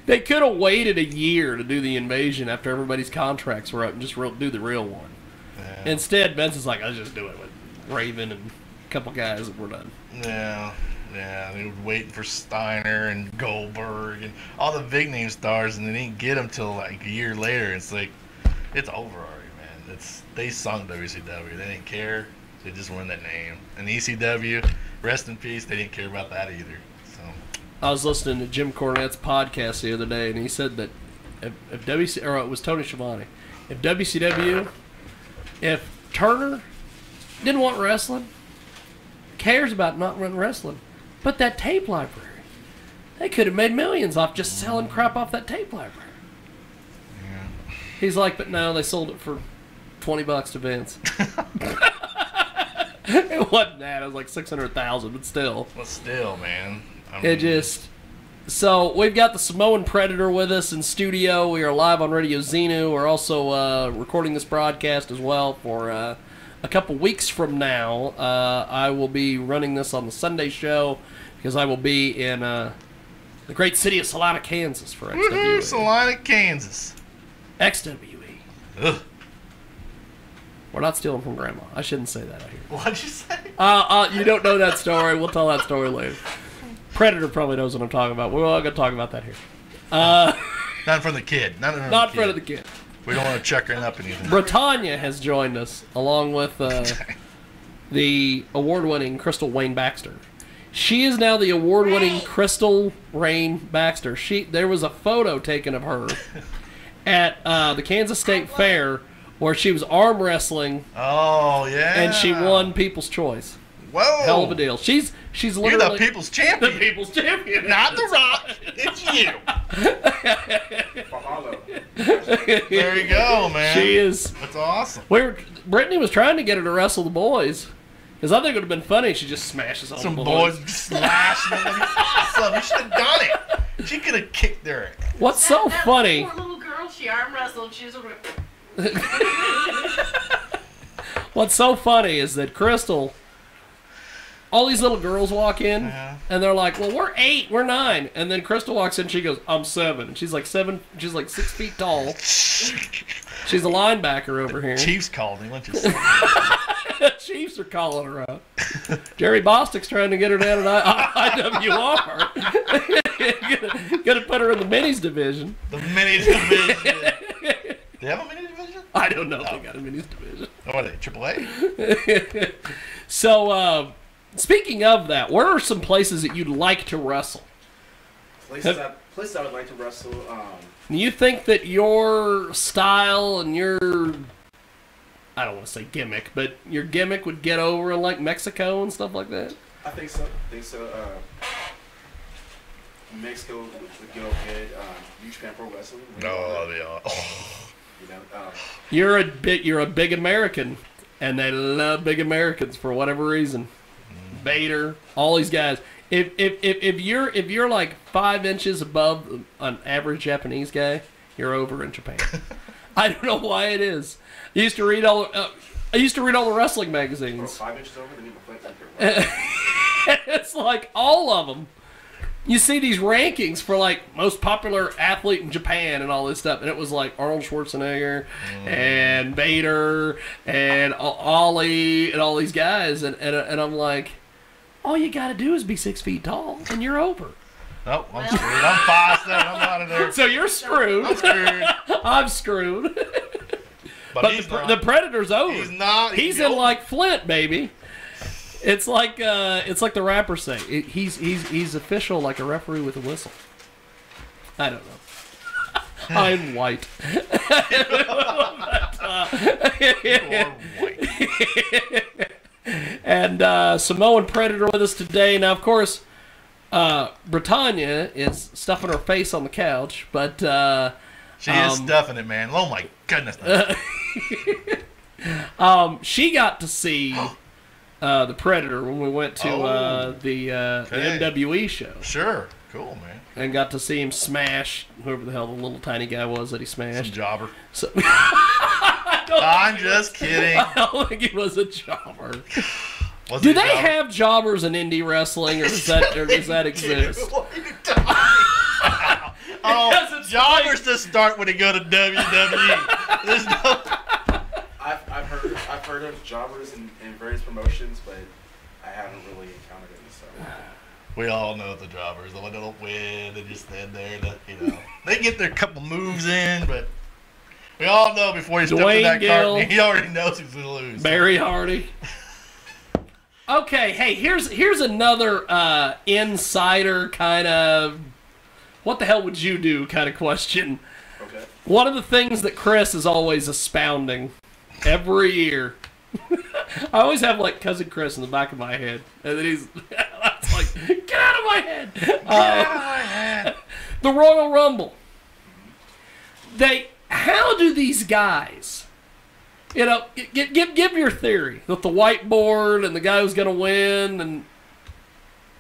they could have waited a year to do the invasion after everybody's contracts were up and just do the real one. Yeah. Instead, Benson's like, I'll just do it with Raven and a couple guys and we're done. Yeah. Yeah, they were waiting for Steiner and Goldberg and all the big name stars, and they didn't get them till like a year later. It's like, it's over already, man. They sunk WCW. They didn't care. They just won that name. And ECW, rest in peace. They didn't care about that either. So I was listening to Jim Cornette's podcast the other day, and he said that if it was Tony Schiavone, if Turner didn't want wrestling, cares about not running wrestling. But that tape library, they could have made millions off just selling crap off that tape library. Yeah. He's like, but no, they sold it for $20 to Vince. It wasn't that. It was like $600,000, but still. Well, still, man. So we've got the Samoan Predator with us in studio. We are live on Radio Xenu. We're also recording this broadcast as well for a couple weeks from now. I will be running this on the Sunday show because I will be in the great city of Salina, Kansas for XWE. Woohoo, Salina, Kansas. XWE. Ugh. We're not stealing from Grandma. I shouldn't say that out here. What'd you say? You don't know that story. We'll tell that story later. Predator probably knows what I'm talking about. We're all going to talk about that here. Not in front of the kid. Not in front of the kid. We don't want to check her up anything. Britannia has joined us, along with the award-winning Crystal Wayne Baxter. She is now the award-winning Crystal Rain Baxter. There was a photo taken of her at the Kansas State Fair where she was arm wrestling. Oh, yeah. And she won People's Choice. Whoa. Hell of a deal. She's literally... You're the People's Champion. The People's Champion. Not The Rock. It's you. There you go, man. She is. That's awesome. Brittany was trying to get her to wrestle the boys. Because I think it would have been funny if she just smashes all Some the boys slash them. That'd be awesome. You should have done it. She could have kicked their ass. What's so funny... Poor little girl, she arm wrestled. She was What's so funny is that Crystal... All these little girls walk in, and they're like, well, we're 8, we're 9. And then Crystal walks in, and she goes, I'm 7. And she's like 7, she's like 6 feet tall. She's a linebacker over here. Chiefs called me, what you Chiefs are calling her out. Jerry Bostic's trying to get her down at IWR. Gonna put her in the minis division. The minis division. Do they have a minis division? I don't know if they got a minis division. What are they, AAA? So, speaking of that, where are some places that you'd like to wrestle? Places I would like to wrestle. Do you think that your style and your, I don't want to say gimmick, but your gimmick would get over in like Mexico and stuff like that? I think so. Mexico would get okay. New Japan Pro Wrestling. No, they are. You know, You're a big American, and they love big Americans for whatever reason. Bader, all these guys. If you're like 5 inches above an average Japanese guy, you're over in Japan. I don't know why it is. I used to read all the wrestling magazines. 5 inches over, they need my flex. It's like all of them. You see these rankings for like most popular athlete in Japan and all this stuff, and it was like Arnold Schwarzenegger and Vader and Ollie and all these guys, and I'm like, all you got to do is be 6 feet tall, and you're over. Oh, I'm screwed. I'm 5'7". I'm out of there. So you're screwed. I'm screwed. I'm screwed. But the Predator's over. He's not. He's in like Flint, baby. It's like the rappers say. He's official like a referee with a whistle. I don't know. I'm white. You're white. And Samoan Predator with us today. Now, of course, Britannia is stuffing her face on the couch, but she is stuffing it, man. Oh my goodness. She got to see the Predator when we went to the NWE show. Sure. Cool, man. And got to see him smash whoever the hell the little tiny guy was that he smashed. Some jobber. So, I'm just kidding. I don't think he was a jobber. Was Do he a they jobber? have jobbers in indie wrestling, or does that exist? What are you talking Oh, jobbers just start when they go to WWE. There's no. I've heard of jobbers in various promotions, but I haven't really encountered any. So We all know the jobbers. The one that don't win, they just stand there. They get their couple moves in, but we all know before he steps in that cart, he already knows he's gonna lose. Barry Hardy. Okay, hey, here's another insider kind of what the hell would you do kind of question. okay. One of the things that Chris is always expounding every year. I always have like Cousin Chris in the back of my head, and then he's that's like, get out of my head. Get out of my head. The Royal Rumble. How do these guys? You know, give your theory that the whiteboard and the guy who's going to win, and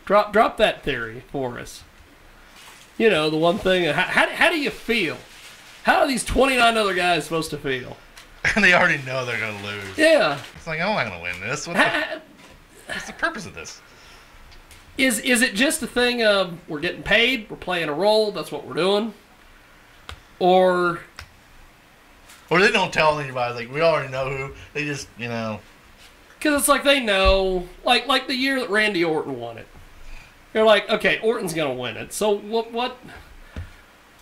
drop that theory for us. You know, the one thing. How do you feel? How are these 29 other guys supposed to feel? And they already know they're going to lose. Yeah. It's like, I'm not going to win this. What's the purpose of this? Is it just a thing of we're getting paid, we're playing a role, that's what we're doing? Or they don't tell anybody. Like, we already know who. They just, you know. Because it's like they know. Like the year that Randy Orton won it. They're like, okay, Orton's going to win it. So what?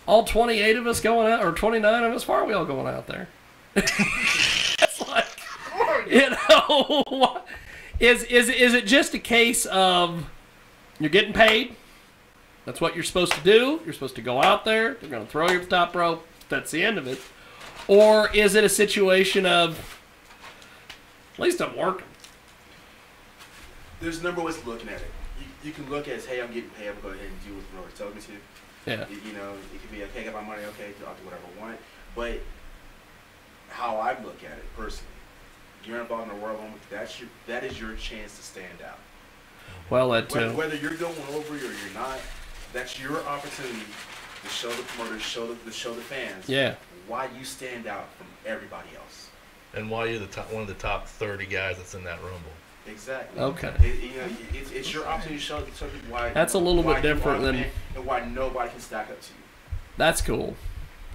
All 28 of us going out, or 29 of us, why are we all going out there? It's like, you know, is it just a case of you're getting paid? That's what you're supposed to do. You're supposed to go out there. They're going to throw you off the top rope. That's the end of it. Or is it a situation of, at least I'm working? There's a number of ways of looking at it. You can look at, hey, I'm getting paid. I'm going to go ahead and do what the Lord tells me to. Yeah. You know, it could be, okay, I got my money, okay, I'll do whatever I want. But how I look at it personally, you're involved in a Royal Rumble, that is your chance to stand out. Well, that too. Whether you're going over or you're not, that's your opportunity to show the promoters, show the fans, why you stand out from everybody else. And why you're one of the top 30 guys that's in that Rumble. Exactly. Okay. It's your opportunity to show people why. That's a little bit different than. And why nobody can stack up to you. That's cool.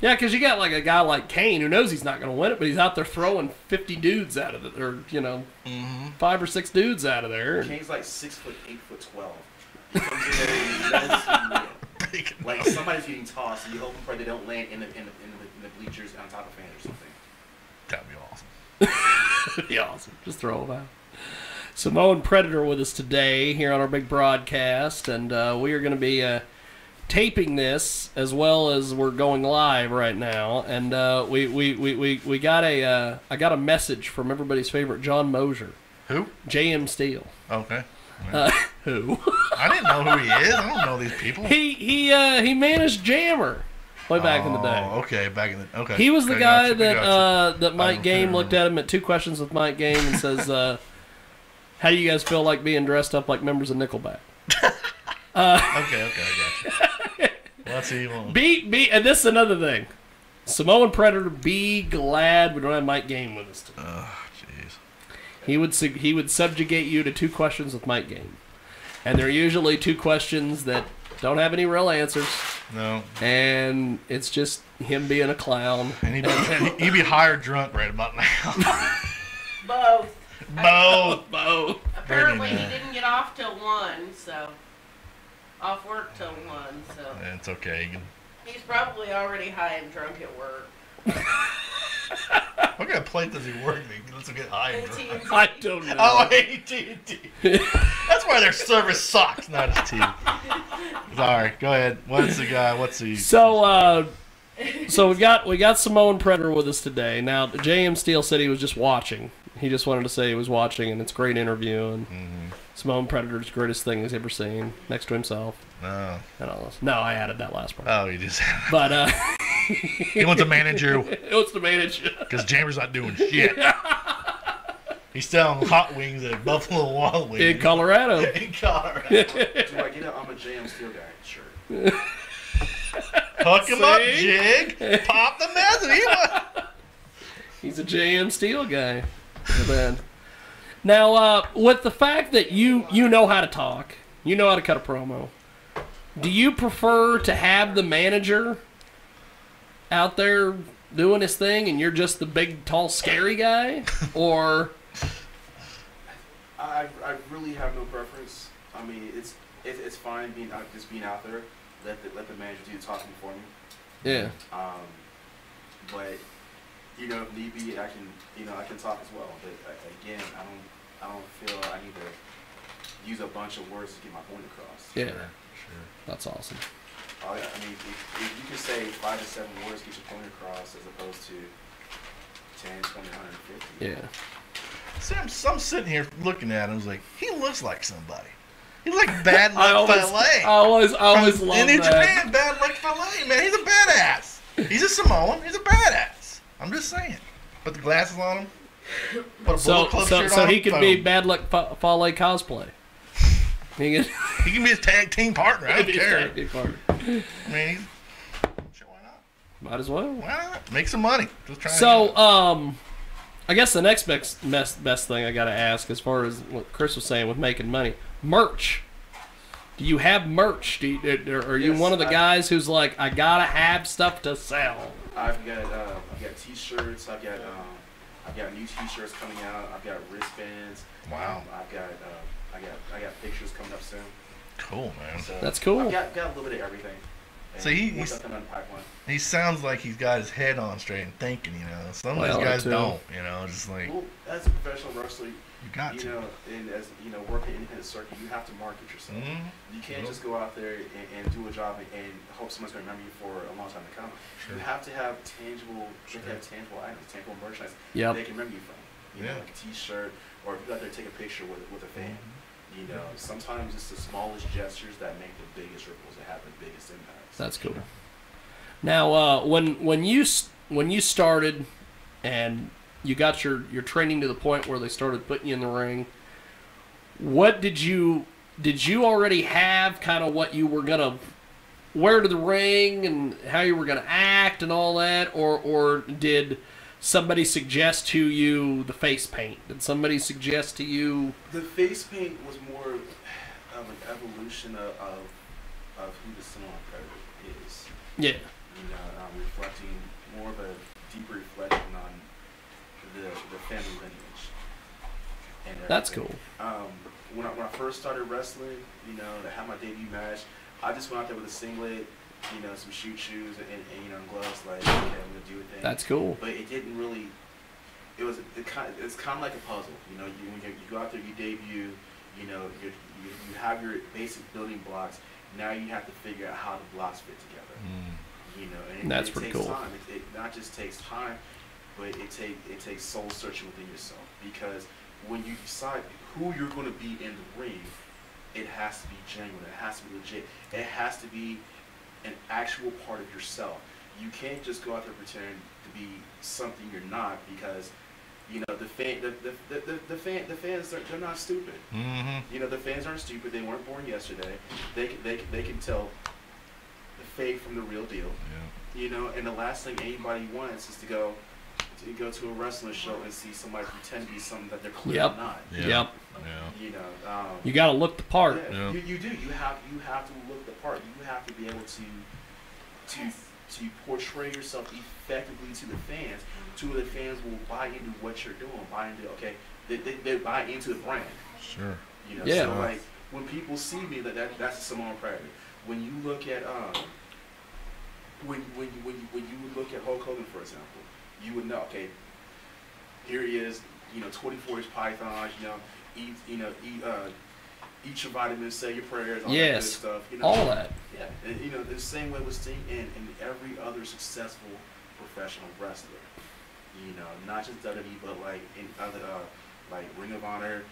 Yeah, because you got like a guy like Kane who knows he's not going to win it, but he's out there throwing 50 dudes out of it, or 5 or 6 dudes out of there. Kane's like 6'8", 8'12". He comes in there and like somebody's getting tossed, and you hope and pray they don't land in the bleachers on top of fans or something. That'd be awesome. That'd be awesome. Just throw them out. Samoan Predator with us today here on our big broadcast, and we are going to be taping this as well as we're going live right now. And we got I got a message from everybody's favorite John Mosier. Who? J.M. Steele. Okay. Who? I didn't know who he is. I don't know these people. He managed Jammer way back in the day. Okay, back in the okay. He was the guy that Mike Game looked at him at 2 Questions with Mike Game and says, "How do you guys feel like being dressed up like members of Nickelback?" Okay, I got you. Let's see. And this is another thing. Samoan Predator, be glad we don't have Mike Game with us today. Oh, jeez. He would subjugate you to 2 Questions with Mike Game, and they're usually 2 questions that don't have any real answers. No. And it's just him being a clown. And he'd be high or drunk right about now. Both. Both. Apparently he didn't get off till 1, so off work till 1, so It's okay. he's probably already high and drunk at work. What kind of plate does he work? Let's get high and drunk. AT&T. I don't know. Oh, AT&T. That's why their service sucks, not his tea. Sorry, go ahead. What's the guy? What's the? So we got Samoan Predator with us today. Now, J.M. Steele said he was just watching. He just wanted to say he was watching, and it's a great interview. And Samoan Predator's the greatest thing he's ever seen, next to himself. No. And all this. No, I added that last part. Oh, you just. But he wants to manage you. He wants to manage you. Because Jammer's not doing shit. He's selling hot wings at Buffalo Wild Wings. In Colorado. In Colorado. Do I get it? I'm a JM Steel guy. Sure. Hook him up, Jig. Pop the message. He's a J.M. Steele guy. Man. Now, with the fact that you know how to talk, you know how to cut a promo, Do you prefer to have the manager out there doing his thing and you're just the big, tall, scary guy? Or... I really have no preference. I mean, it's fine being out there. Let the manager do the talking for me. Yeah. But if need be, I can talk as well. But again, I don't feel I need to use a bunch of words to get my point across. Yeah. Sure. That's awesome. I mean, if you can say 5 to 7 words, get your point across, as opposed to 10, 20, 150. Yeah. See, I'm sitting here looking at him. I was like, he looks like somebody. He's like Bad Luck Fale. I always love in that. Japan, Bad Luck Fale, man. He's a badass. He's a Samoan. He's a badass. I'm just saying. Put the glasses on him. Put a Bullet Club shirt so on he him, could boom. be Bad Luck Fale cosplay. He can be his tag team partner. I don't care. Tag team partner. I mean, sure, why not? Might as well. Why not? Make some money. Just try. So, I guess the next best thing I got to ask, as far as what Chris was saying with making money, merch. Do you have merch? Are you one of the guys who's like, I gotta have stuff to sell? I've got T-shirts. I've got new T-shirts coming out. I've got wristbands. Wow. I got pictures coming up soon. Cool, man. So that's cool. I've got a little bit of everything. So he sounds like he's got his head on straight and thinking, Some of these guys don't, just like... Well, as a professional wrestler, you got to. And as, working in the independent circuit, you have to market yourself. Mm-hmm. You can't just go out there and do a job and hope someone's going to remember you for a long time to come. Sure. You have to have tangible items, tangible merchandise that they can remember you from. Like a T-shirt, or if you go out there and take a picture with a fan. Sometimes it's the smallest gestures that make the biggest ripples that have the biggest impacts. That's cool. Now, when you started and you got your training to the point where they started putting you in the ring, what did you already have kind of what you were gonna wear to the ring and how you were gonna act and all that, or did somebody suggest to you the face paint? Did somebody suggest to you? The face paint was more of an evolution of who the Samoan Predator is. Yeah. Reflecting more of a deeper reflection on the family lineage. And that's cool. When I first started wrestling, to have my debut match, I just went out there with a singlet, some shoot shoes and gloves, like, okay, I'm gonna do a thing. That's cool. But it didn't really. It's kind of like a puzzle. When you go out there, you debut. You have your basic building blocks. Now you have to figure out how the blocks fit together. And that's it pretty takes cool. Time. It not just takes time, but it takes soul searching within yourself. Because when you decide who you're going to be in the ring, it has to be genuine. It has to be legit. It has to be an actual part of yourself. You can't just go out there pretending to be something you're not, because the fans they're not stupid. Mm-hmm. The fans aren't stupid. They weren't born yesterday. They can tell the fake from the real deal. Yeah. And the last thing anybody wants is to go to a wrestling show and see somebody pretend to be something that they're clearly not. Yep. Yeah. You got to look the part. Yeah. You do. You have to look the part. You have to be able to portray yourself effectively to the fans. The fans will buy into what you're doing. Buy into they buy into the brand. Sure. Yeah. So like when people see me, that's a Samoan Predator. When you look at when you look at Hulk Hogan, for example, you would know, okay, here he is, 24-inch pythons, eat your vitamins, say your prayers, all that good stuff. All that. Yeah, and the same way with Sting and every other successful professional wrestler. Not just WWE, but like in other, like Ring of Honor,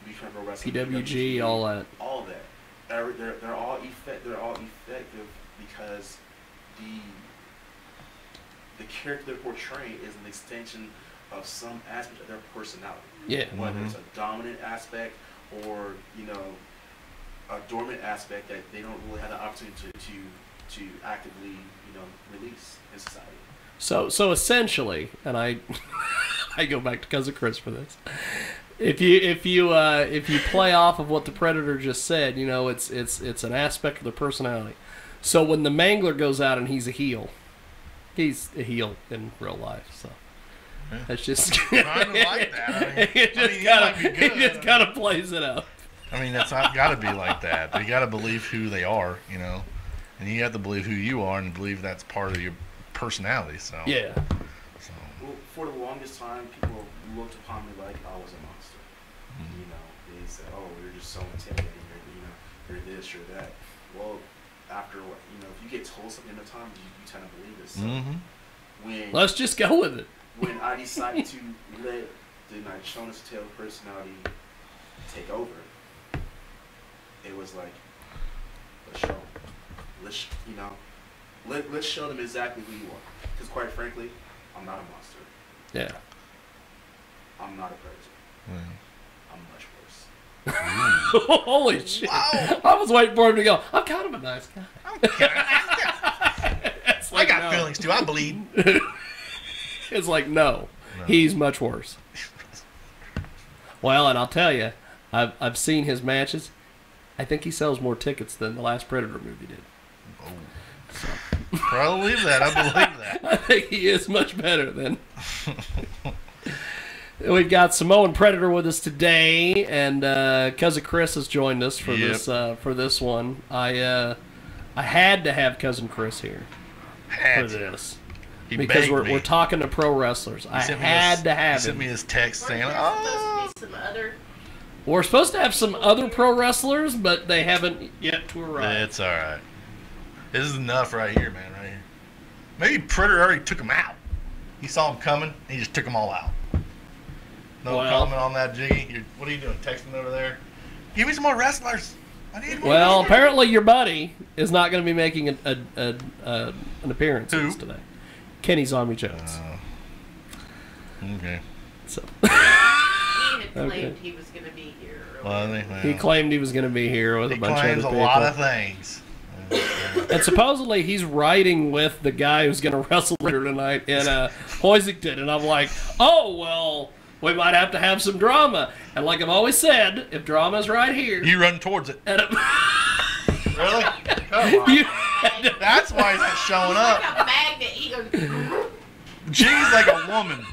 PWG, all that. All that. They're all effective because the character they're portraying is an extension of some aspect of their personality. Yeah. Whether it's a dominant aspect or a dormant aspect that they don't really have the opportunity to actively release in society. So essentially, and I I go back to Cousin Chris for this. if you play off of what the Predator just said, you know, it's an aspect of their personality. So when the Mangler goes out and he's a heel in real life. So that's just kind of like that. He just kind of plays it out. I mean, that's not got to be like that. But you got to believe who they are, you know, and you have to believe who you are and believe that's part of your personality. So yeah. So Well, for the longest time, people looked upon me like I was a monster. You know, they said, "Oh, you're just so intimidating. You're this, you're that." Well, after what, you know, if you get told something at a time, you tend to believe it. So when Let's just go with it. When I decided to let the Nitrona's Tail personality take over, it was like, let's show them. Let's show them exactly who you are. Because quite frankly, I'm not a monster. Yeah. I'm not a predator. I'm much worse. Holy shit! Wow. I was waiting for him to go. I'm kind of a nice guy. I got feelings too. I bleed. It's like no, he's much worse. Well, and I'll tell you, I've seen his matches. I think he sells more tickets than the last Predator movie did. I believe that. I believe that. I think he is much better than. We've got Samoan Predator with us today, and Cousin Chris has joined us for this one. I had to have Cousin Chris here for this because we're talking to pro wrestlers. I had to have him. He sent me his text saying, We're supposed to have some other pro wrestlers, but they haven't yet to arrive. It's all right. This is enough right here, man. Right here. Maybe Predator already took him out. He saw him coming, and he just took them all out. No comment on that, Jiggy. What are you doing? Texting over there? Give me some more wrestlers. I need more. Well, apparently your buddy is not going to be making an appearance today. Kenny Zombie Jones. Okay. So. He had claimed he was going to be here. He claimed he was going to be here with a bunch of other people. He claims a lot of things. And supposedly he's riding with the guy who's going to wrestle later tonight in Hoisington. And I'm like, oh, well, we might have to have some drama. And like I've always said, if drama's right here... You run towards it. Really? Come on. That's why he's not showing up. Like a magnet. He goes... Jiggy's like a woman.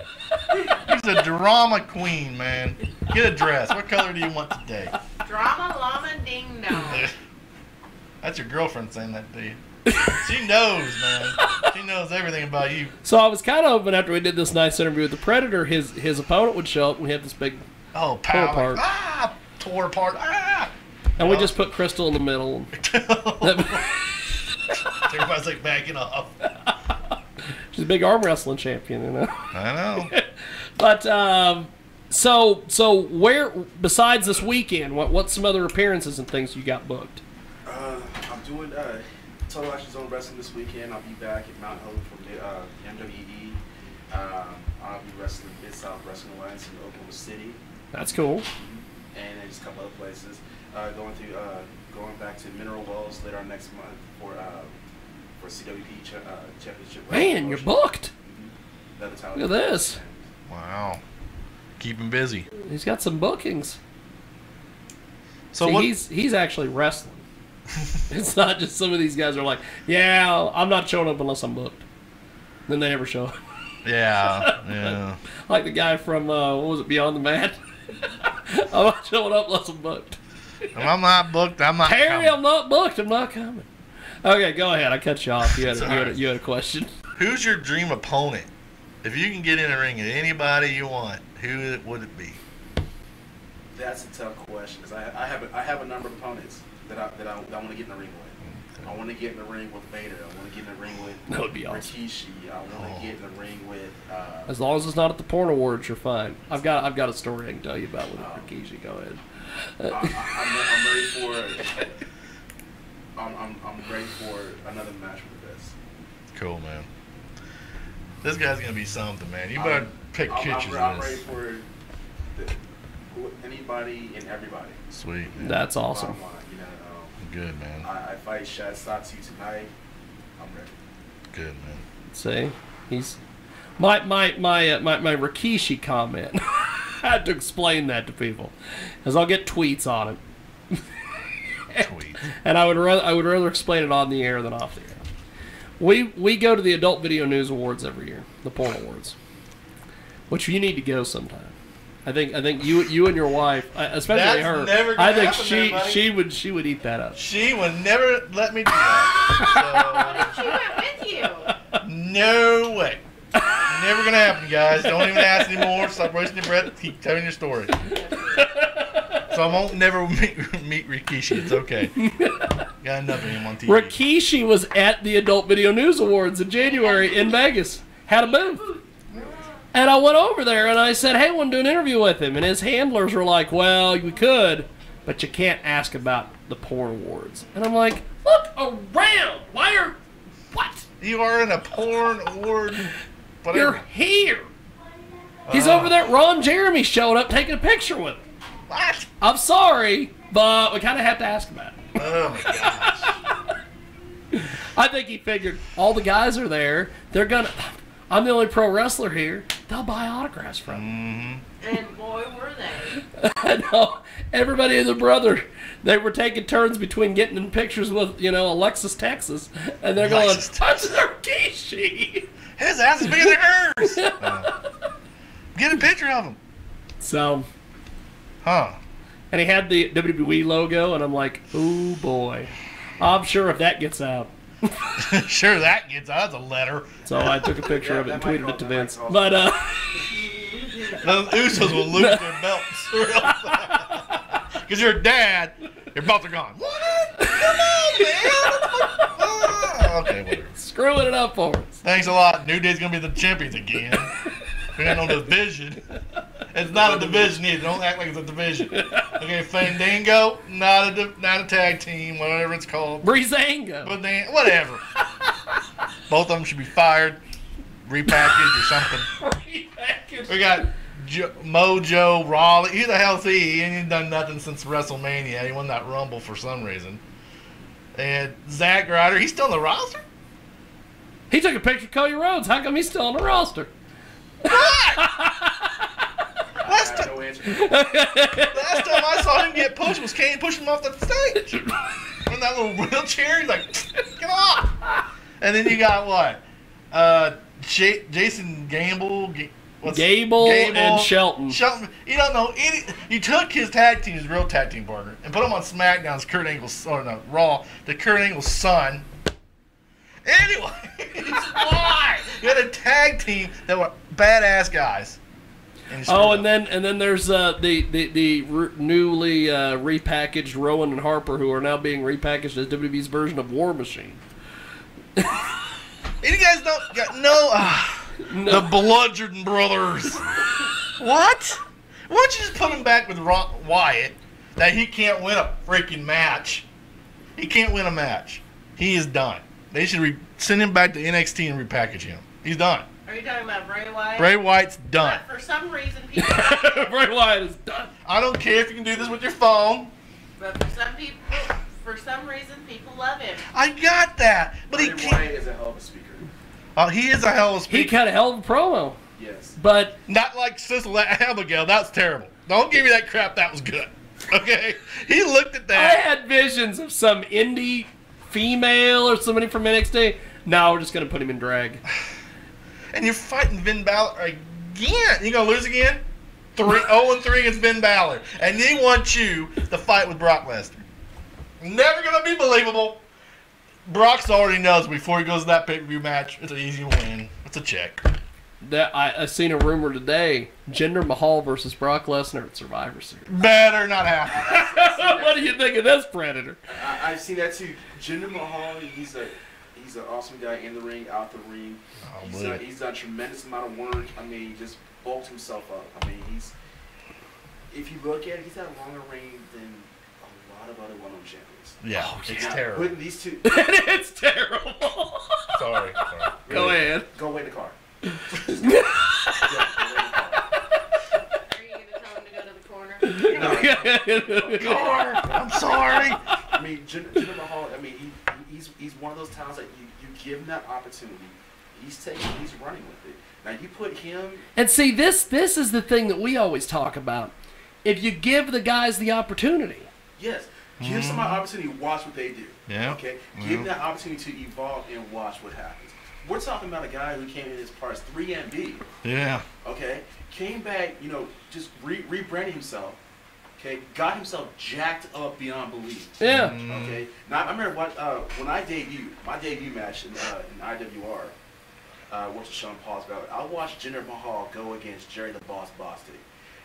He's a drama queen, man. Get a dress. What color do you want today? Drama llama ding dong. That's your girlfriend saying that to you. She knows, man. She knows everything about you. So I was kind of hoping after we did this nice interview with the Predator, his opponent would show up and we have this big tore apart. And we just put Crystal in the middle. Everybody's like backing off. She's a big arm wrestling champion, you know. I know. But so where besides this weekend, what's some other appearances and things you got booked? I'm doing Total Action Zone Wrestling this weekend. I'll be back at Mount Hope from the MWE. I'll be wrestling Mid-South Wrestling Alliance in Oklahoma City. That's cool. And then just a couple other places. Going back to Mineral Wells later on next month for CWP Championship. Man, you're booked. Look at this. Wow. Keep him busy. He's got some bookings. So he's actually wrestling. It's not just some of these guys are like, yeah, I'm not showing up unless I'm booked. Then they never show up. Yeah. Like the guy from, what was it, Beyond the Mat? I'm not showing up unless I'm booked. If I'm not booked, I'm not Harry, coming. I'm not booked. I'm not coming. Okay, go ahead. I cut you off. You had a question. Who's your dream opponent? If you can get in a ring with anybody you want, who would it be? That's a tough question because I have a number of opponents that I want to get in the ring with. I want to get in the ring with Vader. I want to get in the ring with that would be awesome. Rikishi. I want to get in the ring with. As long as it's not at the porn awards, you're fine. I've got a story I can tell you about with Rikishi. Go ahead. I'm ready for. I'm ready for another match with the best. Cool, man. This guy's gonna be something, man. You better pick pictures I'm of ready this. for anybody and everybody. Sweet, man. That's awesome. Good, man. I fight Shad Satsu tonight. I'm ready. Good, man. See, he's my Rikishi comment. I had to explain that to people, because I'll get tweets on it. And I would rather explain it on the air than off the air. We go to the Adult Video News Awards every year, the Porn Awards, which you need to go sometime. I think you and your wife, especially her. I think she would eat that up. She would never let me do that. She went with you. No way. Never gonna happen, guys. Don't even ask anymore. Stop wasting your breath. Keep telling your story. So I won't never meet Rikishi. It's okay. Got enough of him on TV. Rikishi was at the Adult Video News Awards in January in Vegas. Had a booth. And I went over there and I said, hey, I want to do an interview with him. And his handlers were like, well, we could, but you can't ask about the porn awards. And I'm like, look around. What? You are in a porn award. Whatever. You're here. He's over there. Ron Jeremy showed up taking a picture with him. What? I'm sorry, but we kind of have to ask about it. Oh, my gosh. I think he figured all the guys are there. They're going to... I'm the only pro wrestler here. They'll buy autographs from me. And boy, were they. I know. Everybody and their brother, they were taking turns between getting in pictures with, Alexis, Texas. And they're going, touch their Rikishi. His ass is bigger than hers. Get a picture of him. So. Huh. And he had the WWE logo, and I'm like, oh boy. I'm sure if that gets out. Sure, that gets out. That's a letter. So I took a picture of it and tweeted it to Vince. But the Usos will lose their belts real fast. Because your dad, your belts are gone. What? Come on, man. Okay, whatever. Screwing it up for us. Thanks a lot. New Day's gonna be the champions again. We got no division. It's not a division either. Don't act like it's a division. Okay, Fandango, not a tag team, whatever it's called. Breezango. But whatever. Both of them should be fired, repackaged or something. Repackaged. We got Mojo Rawley. Who the hell's he? He ain't done nothing since WrestleMania. He won that Rumble for some reason. And Zack Ryder, he's still on the roster? He took a picture of Cody Rhodes. How come he's still on the roster? Last time I saw him get pushed was Kane pushing him off the stage. In that little wheelchair, he's like, come on. And then you got what? Jason Gamble. Gable and Shelton. You don't know any. You took his tag team, his real tag team partner, and put him on SmackDown as Kurt Angle's, or no, Raw, the Kurt Angle's son. Anyway, why? You had a tag team that were badass guys. And then there's the newly repackaged Rowan and Harper, who are now being repackaged as WWE's version of War Machine. You guys don't no. The Bludgeon Brothers. What? Why don't you just put him back with Wyatt? That he can't win a freaking match. He can't win a match. He is done. They should send him back to NXT and repackage him. He's done. Are you talking about Bray Wyatt? Bray Wyatt's done. But for some reason, people. Bray Wyatt is done. I don't care if you can do this with your phone. But for some reason, people love him. I got that, but he can't. Wyatt is a hell of a speaker. He is a hell of a speaker. He cut a hell of a promo. Yes. But not like Sister Abigail. That's terrible. Don't give me that crap. That was good. Okay. He looked at that. I had visions of some indie female or somebody from NXT. No, we're just gonna put him in drag. And you're fighting Finn Balor again. You gonna lose again? 0-3 against Finn Balor, and they want you to fight with Brock Lesnar. Never gonna be believable. Brock's already knows before he goes to that pay-per-view match, it's an easy win. It's a check. I seen a rumor today: Jinder Mahal versus Brock Lesnar at Survivor Series. Better not happen. What do you think of this Predator? I've seen that too. Jinder Mahal, he's an awesome guy in the ring, out the ring. He's done a tremendous amount of work. I mean, he just bulked himself up. I mean, if you look at it, he's had a longer reign than a lot of other well-known champions. Yeah, it's terrible. Putting these two. It's terrible. Sorry. Go ahead. Go away in the car. Are you going to tell him to go to the corner? I'm sorry. I mean, Jinder Mahal. I mean, he's one of those talents that you give him that opportunity. He's running with it. Now you put him. And see, this is the thing that we always talk about. If you give the guys the opportunity. Yes. Give somebody an opportunity to watch what they do. Yeah. Okay? Give them that opportunity to evolve and watch what happens. We're talking about a guy who came in as parts 3MB. Yeah. Okay? Came back, just rebranded himself. Okay? Got himself jacked up beyond belief. Yeah. Okay? Now, I remember when I debuted, my debut match in IWR, was Sean Paul's belt. I watched Jinder Mahal go against Jerry the Boss Bostic.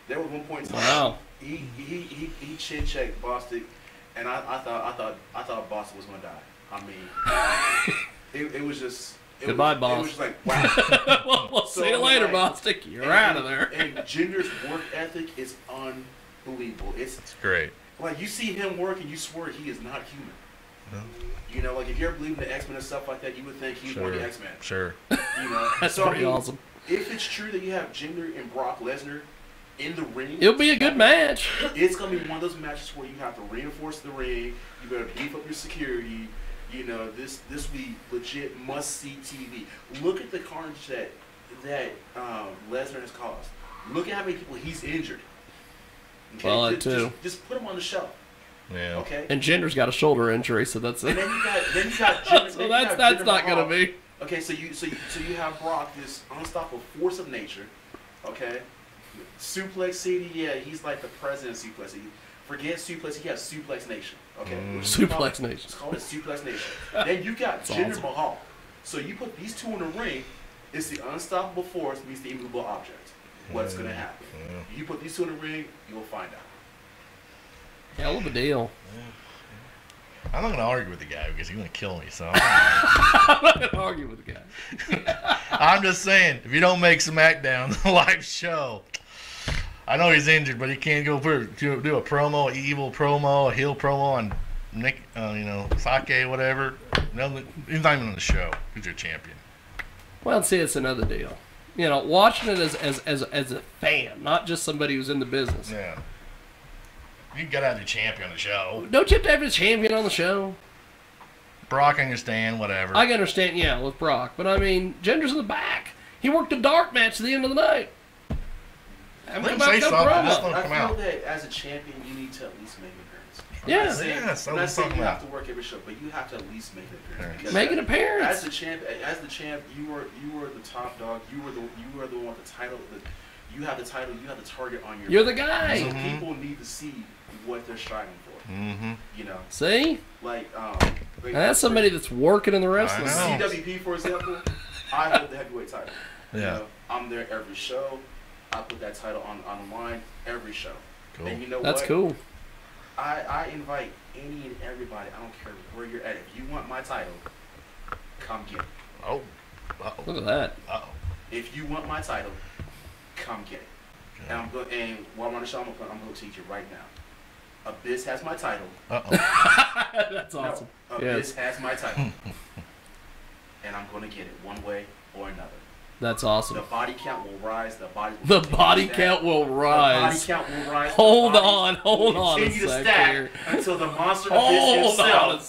There was one point in time, wow. he chin checked Bostic, and I thought Bostic was gonna die. I mean, it was just goodbye, boss. It was just like wow. Well, see you later, Bostic. You're out of there. And Jinder's work ethic is unbelievable. It's great. Like you see him work, and you swear he is not human. No. Like if you're believing the X-Men and stuff like that, you would think he's one of the X-Men. Sure. That's so, pretty awesome. If it's true that you have Jinder and Brock Lesnar in the ring, it'll be a good match. It's gonna be one of those matches where you have to reinforce the ring. You better beef up your security. This will be legit must-see TV. Look at the carnage that Lesnar has caused. Look at how many people he's injured. Okay? Well, just put him on the shelf. Yeah. Okay. And Jinder's got a shoulder injury, so that's it. And then you got Jinder, so that's not gonna be. Okay, so you have Brock, this unstoppable force of nature. Okay. Suplex City, yeah, he's like the president of Suplex City. Forget Suplex, he has Suplex Nation. Okay. Suplex Nation. It's called Suplex Nation. Then you got Jinder Mahal. So you put these two in the ring, it's the unstoppable force meets the immovable object. What's gonna happen? You put these two in the ring, you'll find out. Hell of a deal. I'm not going to argue with the guy because he's going to kill me. So I'm not going to argue with the guy. I'm just saying, if you don't make SmackDown the live show, I know he's injured, but he can't go do a promo, an evil promo, a heel promo on Nick, Sake, whatever. No, he's not even on the show. He's your champion. Well, see, it's another deal. Watching it as a fan, not just somebody who's in the business. Yeah. You got to have your champion on the show. Don't you have to have a champion on the show? Brock, I understand, whatever. I can understand, yeah, with Brock. But, I mean, Jinder's in the back. He worked a dark match at the end of the night. Let him say something. I feel that as a champion, you need to at least make an appearance. I'm not saying you have to work every show, but you have to at least make an appearance. Make an appearance. As the champ, you were the top dog. You were the one with the title. You have the title. You have the target on your. You're the guy. So people need to see what they're striving for. See? Like that's somebody that's working in the wrestling. CWP, for example, I hold the heavyweight title. Yeah. I'm there every show. I put that title on the line every show. Cool. And you know that's what? Cool. I invite any and everybody. I don't care where you're at. If you want my title, come get it. Oh. Uh-oh. Look at that. Uh-oh. If you want my title, come get it. Okay. And while I'm on the show, I'm going to teach you right now. Abyss has my title. Uh-oh. That's awesome. No, Abyss has my title. And I'm going to get it one way or another. That's awesome. The body count will rise. The body count will rise. Hold on a continue to sec stack here. until the monster Abyss himself